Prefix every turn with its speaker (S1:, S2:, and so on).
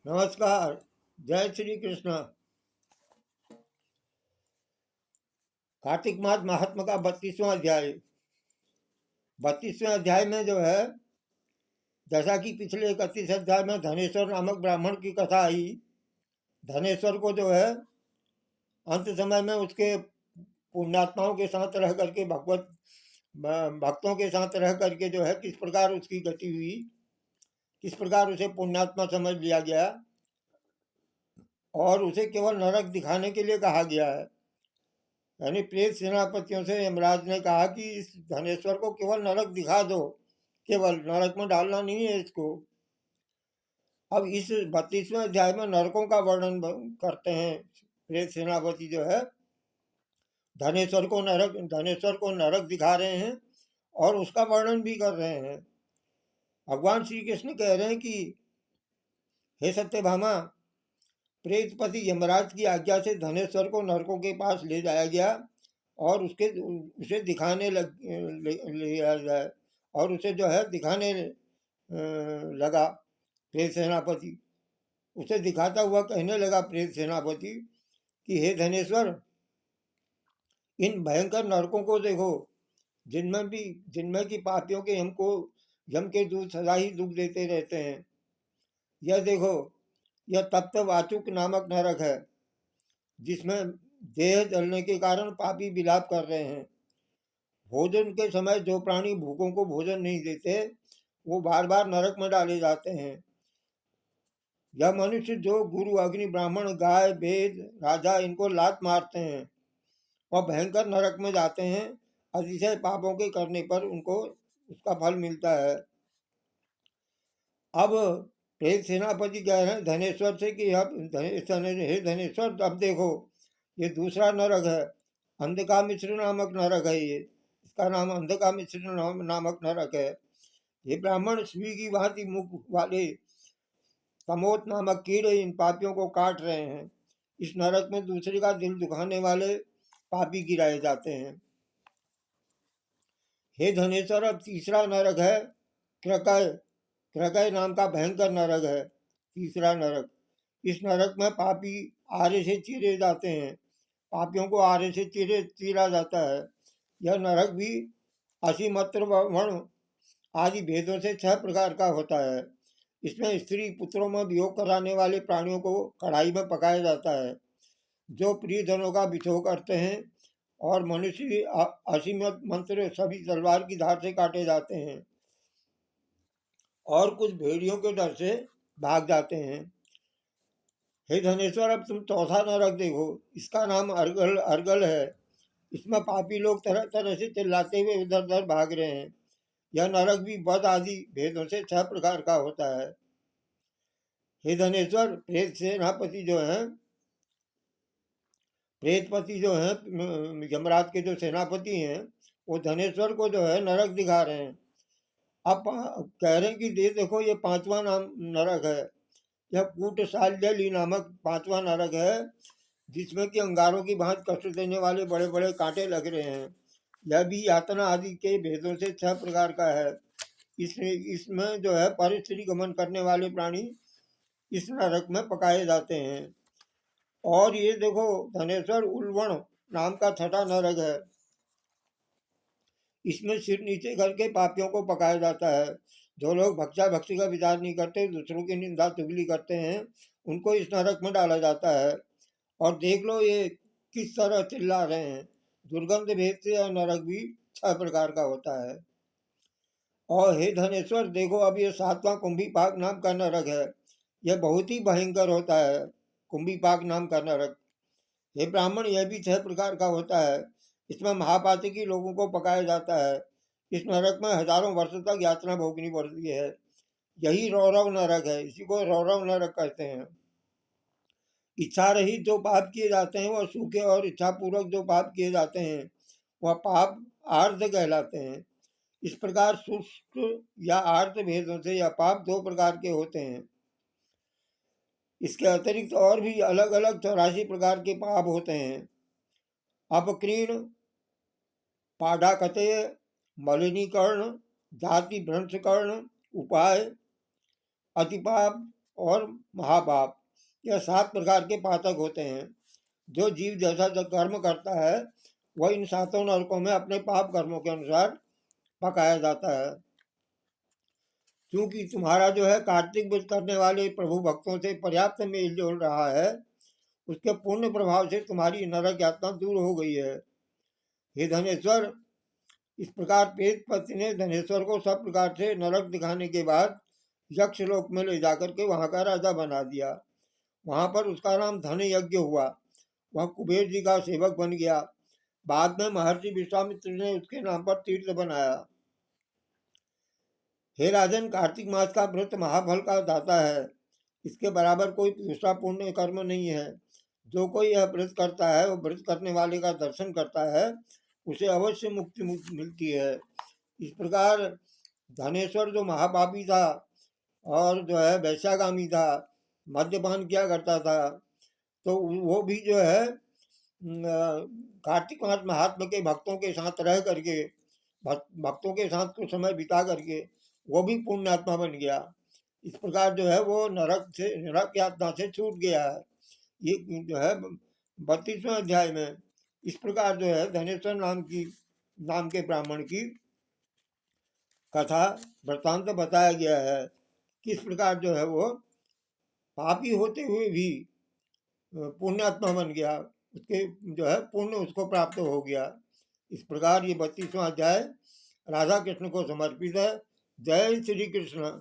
S1: नमस्कार। जय श्री कृष्ण। कार्तिक मास महात्मा का 32वां अध्याय। 32वें अध्याय में जो है, जैसा कि पिछले 31 अध्याय में धनेश्वर नामक ब्राह्मण की कथा आई। धनेश्वर को जो है अंत समय में उसके पुण्यात्माओं के साथ रह करके भक्तों के साथ रह करके जो है किस प्रकार उसकी गति हुई, किस प्रकार उसे पुण्यात्मा समझ लिया गया और उसे केवल नरक दिखाने के लिए कहा गया है। यानी प्रेत सेनापतियों से यमराज ने कहा कि इस धनेश्वर को केवल नरक दिखा दो, केवल नरक में डालना नहीं है इसको। अब इस 32वें अध्याय में नरकों का वर्णन करते हैं। प्रेत सेनापति जो है धनेश्वर को नरक दिखा रहे हैं और उसका वर्णन भी कर रहे हैं। भगवान श्री कृष्ण कह रहे हैं कि हे सत्यभामा, प्रेतपति यमराज की आज्ञा से धनेश्वर को नरकों के पास ले जाया गया और उसे दिखाने ले जाए और उसे जो है दिखाने लगा। प्रेत सेनापति उसे दिखाता हुआ कहने लगा प्रेत सेनापति कि हे धनेश्वर, इन भयंकर नरकों को देखो, जिनमें की पापियों के यम के दूत सदा ही दुख देते रहते हैं। यह देखो, यह तप्त वाचुक नामक नरक है, जिसमें देह जलने के कारण पापी विलाप कर रहे हैं। भोजन के समय जो प्राणी भूखों को भोजन नहीं देते, वो बार बार नरक में डाले जाते हैं। यह मनुष्य जो गुरु, अग्नि, ब्राह्मण, गाय, वेद, राजा इनको लात मारते हैं, वह भयंकर नरक में जाते हैं। अतिशय पापों के करने पर उनको उसका फल मिलता है। अब प्रेत सेनापति कह रहे हैं धनेश्वर से कि अब हे धनेश्वर, अब देखो, ये दूसरा नरक है, अंधका मिश्र नामक नरक है। इसका नाम अंधका मिश्र नामक नरक है। ये ब्राह्मण स्वी की भांति मुख वाले तमोत नामक कीड़े इन पापियों को काट रहे हैं। इस नरक में दूसरे का दिल दुखाने वाले पापी गिराए जाते हैं। हे धनेश्वर, अब तीसरा नरक है क्रकय नाम का भयंकर नरक है, तीसरा नरक। इस नरक में पापी आरे से चीरे जाते हैं, पापियों को आरे से चीरा जाता है। यह नरक भी असीमत्र वर्ण आदि भेदों से 6 प्रकार का होता है। इसमें स्त्री पुत्रों में वियोग कराने वाले प्राणियों को कढ़ाई में पकाया जाता है, जो प्रियजनों का विछोह करते हैं, और मनुष्य असीमित मंत्र सभी तलवार की धार से काटे जाते हैं और कुछ भेड़ियों के डर से भाग जाते हैं। हे धनेश्वर, अब तुम चौथा नरक देखो। इसका नाम अर्गल है। इसमें पापी लोग तरह तरह से चिल्लाते हुए इधर उधर भाग रहे हैं। यह नरक भी बद आदि भेदों से 6 प्रकार का होता है। हे धनेश्वर, प्रेतपति जो है यमराज के जो सेनापति हैं, वो धनेश्वर को जो है नरक दिखा रहे हैं। अब कह रहे हैं कि देखो, ये 5वां नरक है। यह कूटशाल्यली नामक 5वां नरक है, जिसमें कि अंगारों की भांति कष्ट देने वाले बड़े बड़े कांटे लग रहे हैं। यह भी यातना आदि के भेदों से 6 प्रकार का है। इसमें जो है पर स्त्री गमन करने वाले प्राणी इस नरक में पकाए जाते हैं। और ये देखो धनेश्वर, उल्वण नाम का 6ठा नरक है। इसमें सिर नीचे करके पापियों को पकाया जाता है। जो लोग भक्षा भक्ति का विचार नहीं करते, दूसरों की निंदा चुगली करते हैं, उनको इस नरक में डाला जाता है। और देख लो ये किस तरह चिल्ला रहे हैं। दुर्गंध भेद से यह नरक भी 6 प्रकार का होता है। और हे धनेश्वर, देखो, अब ये 7वां कुंभीपाक नाम का नरक है। यह बहुत ही भयंकर होता है, कुंभीपाक नाम का नरक। हे ब्राह्मण, यह भी 6 प्रकार का होता है। इसमें महापातकी लोगों को पकाया जाता है। इस नरक में हजारों वर्ष तक यातना भोगनी पड़ती है। यही रौरव नरक है। इसी को रौरव नरक कहते हैं। इच्छा रहित जो पाप किए जाते हैं वह सूखे, और इच्छा पूर्वक जो पाप किए जाते हैं वह पाप आर्ध कहलाते हैं। इस प्रकार शुष्क या आर्ध भेदों से यह पाप 2 प्रकार के होते हैं। इसके अतिरिक्त और भी अलग अलग 84 प्रकार के पाप होते हैं। अपक्रीण, पाढ़ाकतेय, मलिनीकर्ण, जाति भ्रंशकर्ण, उपाय, अतिपाप, और महापाप, यह 7 प्रकार के पातक होते हैं। जो जीव जैसा जो कर्म करता है वह इन 7 नरकों में अपने पाप कर्मों के अनुसार पकाया जाता है। क्योंकि तुम्हारा जो है कार्तिक व्रत करने वाले प्रभु भक्तों से पर्याप्त मेल जोल रहा है, उसके पुण्य प्रभाव से तुम्हारी नरक यातना दूर हो गई है। हे धनेश्वर, इस प्रकार पेटपति ने धनेश्वर को सब प्रकार से नरक दिखाने के बाद यक्ष लोक में ले जाकर के वहां का राजा बना दिया। वहां पर उसका नाम धन यज्ञ हुआ। वह कुबेर जी का सेवक बन गया। बाद में महर्षि विश्वामित्र ने उसके नाम पर तीर्थ बनाया। हे राजन, कार्तिक मास का व्रत महाफल का दाता है। इसके बराबर कोई दूसरा पुण्य कर्म नहीं है। जो कोई यह व्रत करता है, वो व्रत करने वाले का दर्शन करता है, उसे अवश्य मुक्ति मिलती है। इस प्रकार धनेश्वर जो महापापी था और जो है वैश्यागामी था, मद्यपान किया करता था, तो वो भी जो है कार्तिक मास महात्मा के भक्तों के साथ रह करके, भक्तों के साथ कुछ समय बिता करके वो भी पुण्यात्मा बन गया। इस प्रकार जो है वो नरक यातना से छूट गया है। ये जो है 32वें अध्याय में इस प्रकार जो है धनेश्वर नाम के ब्राह्मण की कथा वृत्तांत बताया गया है। किस प्रकार जो है वो पापी होते हुए भी पुण्यात्मा बन गया, उसके जो है पुण्य उसको प्राप्त हो गया। इस प्रकार ये 32वां अध्याय राधा कृष्ण को समर्पित है। जय श्री कृष्ण।